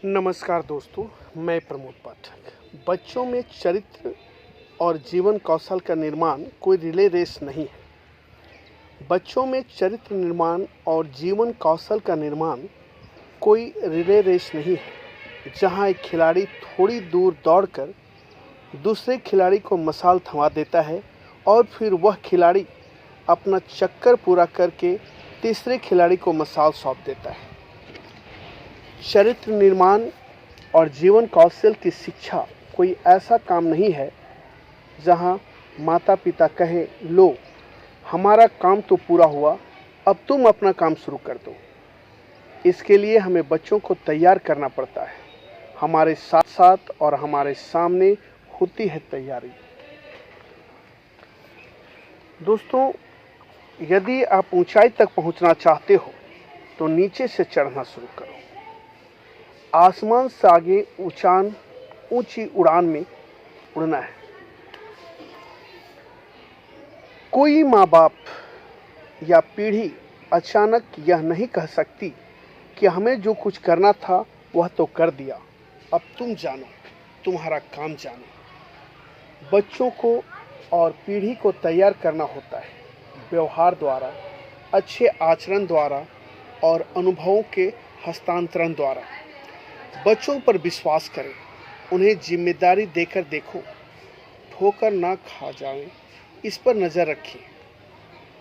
नमस्कार दोस्तों, मैं प्रमोद पाठक। बच्चों में चरित्र और जीवन कौशल का निर्माण कोई रिले रेस नहीं है। बच्चों में चरित्र निर्माण और जीवन कौशल का निर्माण कोई रिले रेस नहीं है, जहां एक खिलाड़ी थोड़ी दूर दौड़कर दूसरे खिलाड़ी को मशाल थमा देता है और फिर वह खिलाड़ी अपना चक्कर पूरा करके तीसरे खिलाड़ी को मशाल सौंप देता है। चरित्र निर्माण और जीवन कौशल की शिक्षा कोई ऐसा काम नहीं है जहां माता पिता कहें, लो हमारा काम तो पूरा हुआ, अब तुम अपना काम शुरू कर दो। इसके लिए हमें बच्चों को तैयार करना पड़ता है। हमारे साथ साथ और हमारे सामने होती है तैयारी। दोस्तों, यदि आप ऊंचाई तक पहुंचना चाहते हो तो नीचे से चढ़ना शुरू करो। आसमान से आगे ऊंची उड़ान में उड़ना है। कोई माँ बाप या पीढ़ी अचानक यह नहीं कह सकती कि हमें जो कुछ करना था वह तो कर दिया, अब तुम जानो, तुम्हारा काम जानो। बच्चों को और पीढ़ी को तैयार करना होता है व्यवहार द्वारा, अच्छे आचरण द्वारा और अनुभवों के हस्तांतरण द्वारा। बच्चों पर विश्वास करें, उन्हें जिम्मेदारी देकर देखो, ठोकर ना खा जाएं, इस पर नज़र रखें,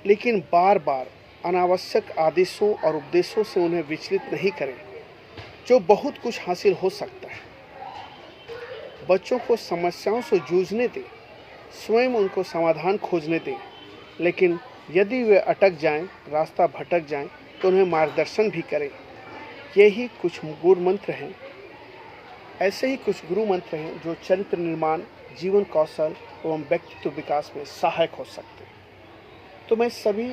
लेकिन बार बार अनावश्यक आदेशों और उपदेशों से उन्हें विचलित नहीं करें, जो बहुत कुछ हासिल हो सकता है। बच्चों को समस्याओं से जूझने दें, स्वयं उनको समाधान खोजने दें, लेकिन यदि वे अटक जाएं, रास्ता भटक जाएं, तो उन्हें मार्गदर्शन भी करें। यही कुछ गुरु मंत्र हैं। ऐसे ही कुछ गुरु मंत्र हैं जो चरित्र निर्माण, जीवन कौशल एवं व्यक्तित्व विकास में सहायक हो सकते हैं। तो मैं सभी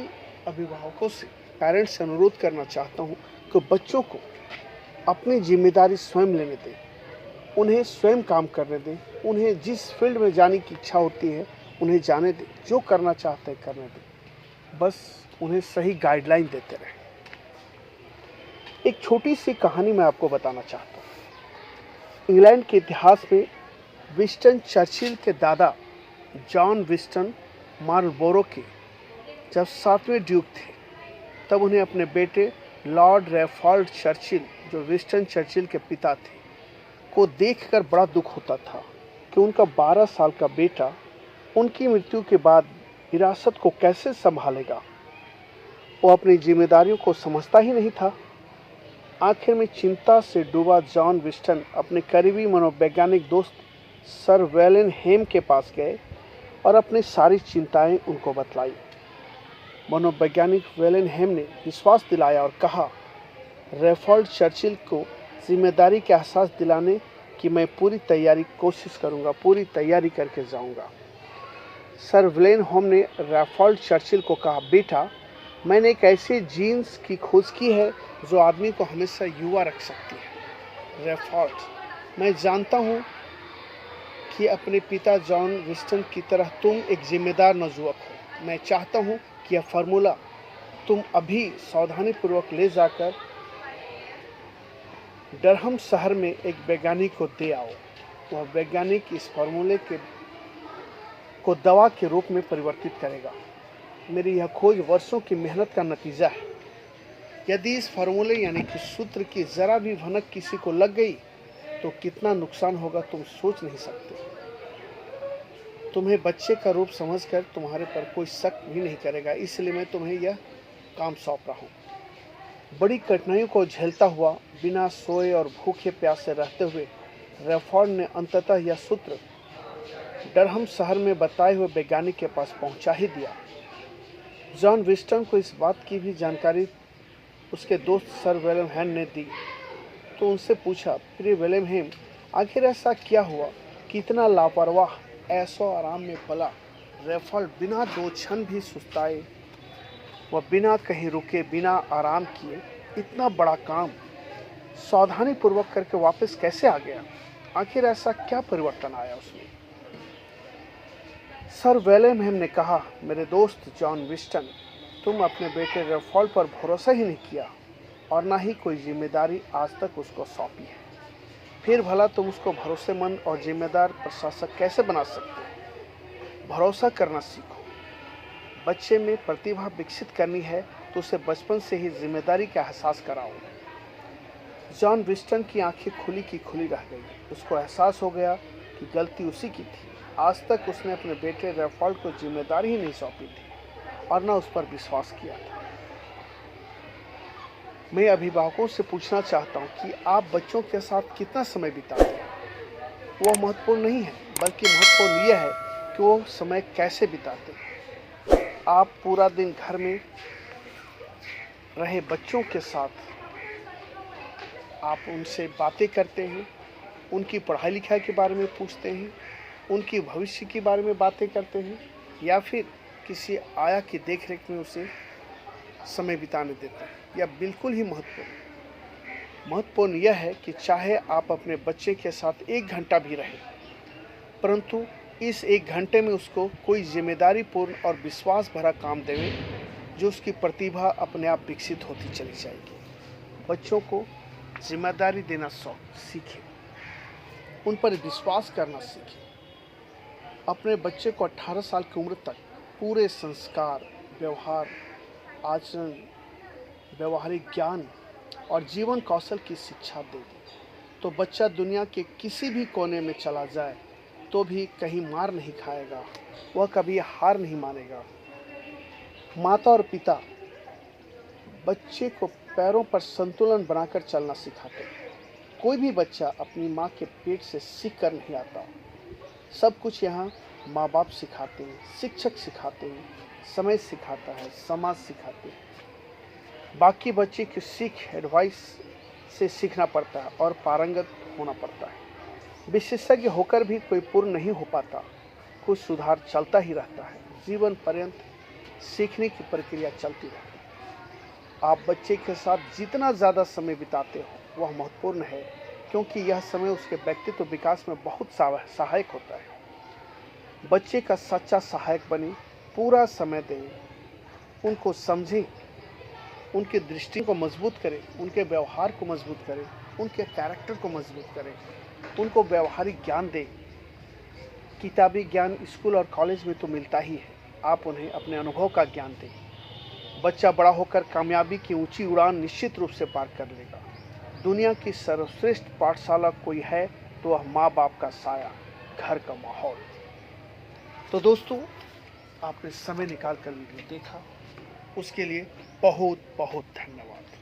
अभिभावकों से, पेरेंट्स से अनुरोध करना चाहता हूं कि बच्चों को अपनी जिम्मेदारी स्वयं लेने दें, उन्हें स्वयं काम करने दें, उन्हें जिस फील्ड में जाने की इच्छा होती है उन्हें जाने दें, जो करना चाहते हैं करने दें, बस उन्हें सही गाइडलाइन देते रहें। एक छोटी सी कहानी मैं आपको बताना चाहता हूँ। इंग्लैंड के इतिहास में विंस्टन चर्चिल के दादा जॉन विंस्टन मार्लबोरो के जब 7वें ड्यूक थे, तब उन्हें अपने बेटे लॉर्ड रैफॉल्ड चर्चिल, जो विंस्टन चर्चिल के पिता थे, को देखकर बड़ा दुख होता था कि उनका 12 साल का बेटा उनकी मृत्यु के बाद विरासत को कैसे संभालेगा। वो अपनी जिम्मेदारियों को समझता ही नहीं था। आखिर में चिंता से डूबा जॉन विंस्टन अपने करीबी मनोवैज्ञानिक दोस्त सर वेलेन हेम के पास गए और अपनी सारी चिंताएं उनको बतलाई। मनोवैज्ञानिक वेलेन हेम ने विश्वास दिलाया और कहा, रैफॉल्ड चर्चिल को जिम्मेदारी का एहसास दिलाने की मैं पूरी कोशिश करूंगा, पूरी तैयारी करके जाऊंगा। सर वेलेन हेम ने रैफॉल्ड चर्चिल को कहा, बेटा, मैंने एक ऐसी जीन्स की खोज की है जो आदमी को हमेशा युवा रख सकती है। रैफॉल्ड, मैं जानता हूँ कि अपने पिता जॉन विंस्टन की तरह तुम एक जिम्मेदार नौजुवक हो। मैं चाहता हूँ कि यह फार्मूला तुम अभी सावधानीपूर्वक ले जाकर डरहम शहर में एक वैज्ञानिक को दे आओ। वह वैज्ञानिक इस फार्मूले को दवा के रूप में परिवर्तित करेगा। मेरी यह खोज वर्षों की मेहनत का नतीजा है। यदि इस फार्मूले यानी कि सूत्र की जरा भी भनक किसी को लग गई तो कितना नुकसान होगा तुम सोच नहीं सकते। तुम्हें बच्चे का रूप समझकर तुम्हारे पर कोई शक भी नहीं करेगा, इसलिए मैं तुम्हें यह काम सौंप रहा हूँ। बड़ी कठिनाइयों को झेलता हुआ, बिना सोए और भूखे प्यासे रहते हुए रैफॉल्ड ने अंततः यह सूत्र डरहम शहर में बताए हुए वैज्ञानिक के पास पहुंचा ही दिया। जॉन विंस्टन को इस बात की भी जानकारी उसके दोस्त सर विलियम हेम ने दी, तो उनसे पूछा, प्रिय विलियम हेम, आखिर ऐसा क्या हुआ कि इतना लापरवाह ऐशो आराम में पला रैफॉल्ड बिना 2 क्षण भी सुस्ताए व बिना कहीं रुके, बिना आराम किए इतना बड़ा काम सावधानी पूर्वक करके वापस कैसे आ गया? आखिर ऐसा क्या परिवर्तन आया उसमें? सर विलियम हेम ने कहा, मेरे दोस्त जॉन विंस्टन, तुम अपने बेटे रैफॉल्ड पर भरोसा ही नहीं किया और ना ही कोई जिम्मेदारी आज तक उसको सौंपी है। फिर भला तुम उसको भरोसेमंद और जिम्मेदार प्रशासक कैसे बना सकते हो? भरोसा करना सीखो। बच्चे में प्रतिभा विकसित करनी है तो उसे बचपन से ही जिम्मेदारी का एहसास कराओ। जॉन विस्टन की आंखें खुली की खुली रह गई। उसको एहसास हो गया कि गलती उसी की थी। आज तक उसने अपने बेटे रैफॉल्ड को जिम्मेदारी ही नहीं सौंपी थी और न उस पर विश्वास किया था। मैं अभिभावकों से पूछना चाहता हूँ कि आप बच्चों के साथ कितना समय बिताते हैं। वह महत्वपूर्ण नहीं है, बल्कि महत्वपूर्ण यह है कि वो समय कैसे बिताते हैं। आप पूरा दिन घर में रहे बच्चों के साथ आप उनसे बातें करते हैं, उनकी पढ़ाई लिखाई के बारे में पूछते हैं, उनकी भविष्य के बारे में बातें करते हैं, या फिर किसी आया की देखरेख में उसे समय बिताने देते हैं। यह बिल्कुल ही महत्वपूर्ण यह है कि चाहे आप अपने बच्चे के साथ 1 घंटा भी रहें, परंतु इस 1 घंटे में उसको कोई जिम्मेदारीपूर्ण और विश्वास भरा काम देवें जो उसकी प्रतिभा अपने आप विकसित होती चली जाएगी। बच्चों को जिम्मेदारी देना सीखें, उन पर विश्वास करना सीखें। अपने बच्चे को 18 साल की उम्र तक पूरे संस्कार, व्यवहार, आचरण, व्यवहारिक ज्ञान और जीवन कौशल की शिक्षा देगी तो बच्चा दुनिया के किसी भी कोने में चला जाए तो भी कहीं मार नहीं खाएगा, वह कभी हार नहीं मानेगा। माता और पिता बच्चे को पैरों पर संतुलन बनाकर चलना सिखाते हैं। कोई भी बच्चा अपनी माँ के पेट से सीख कर नहीं आता। सब कुछ यहाँ माँ बाप सिखाते हैं, शिक्षक सिखाते हैं, समय सिखाता है, समाज सिखाते हैं। बाकी बच्चे की सीख एडवाइस से सीखना पड़ता है और पारंगत होना पड़ता है। विशेषज्ञ होकर भी कोई पूर्ण नहीं हो पाता, कुछ सुधार चलता ही रहता है। जीवन पर्यंत सीखने की प्रक्रिया चलती रहती है। आप बच्चे के साथ जितना ज़्यादा समय बिताते हो वह महत्वपूर्ण है, क्योंकि यह समय उसके व्यक्तित्व विकास में बहुत सहायक होता है। बच्चे का सच्चा सहायक बने, पूरा समय दें, उनको समझें, उनकी दृष्टि को मजबूत करें, उनके व्यवहार को मजबूत करें, उनके कैरेक्टर को मजबूत करें, उनको व्यवहारिक ज्ञान दें। किताबी ज्ञान स्कूल और कॉलेज में तो मिलता ही है, आप उन्हें अपने अनुभव का ज्ञान दें। बच्चा बड़ा होकर कामयाबी की ऊंची उड़ान निश्चित रूप से पार कर लेगा। दुनिया की सर्वश्रेष्ठ पाठशाला कोई है तो वह माँ बाप का साया, घर का माहौल। तो दोस्तों, आपने समय निकाल कर वीडियो देखा, उसके लिए बहुत बहुत धन्यवाद।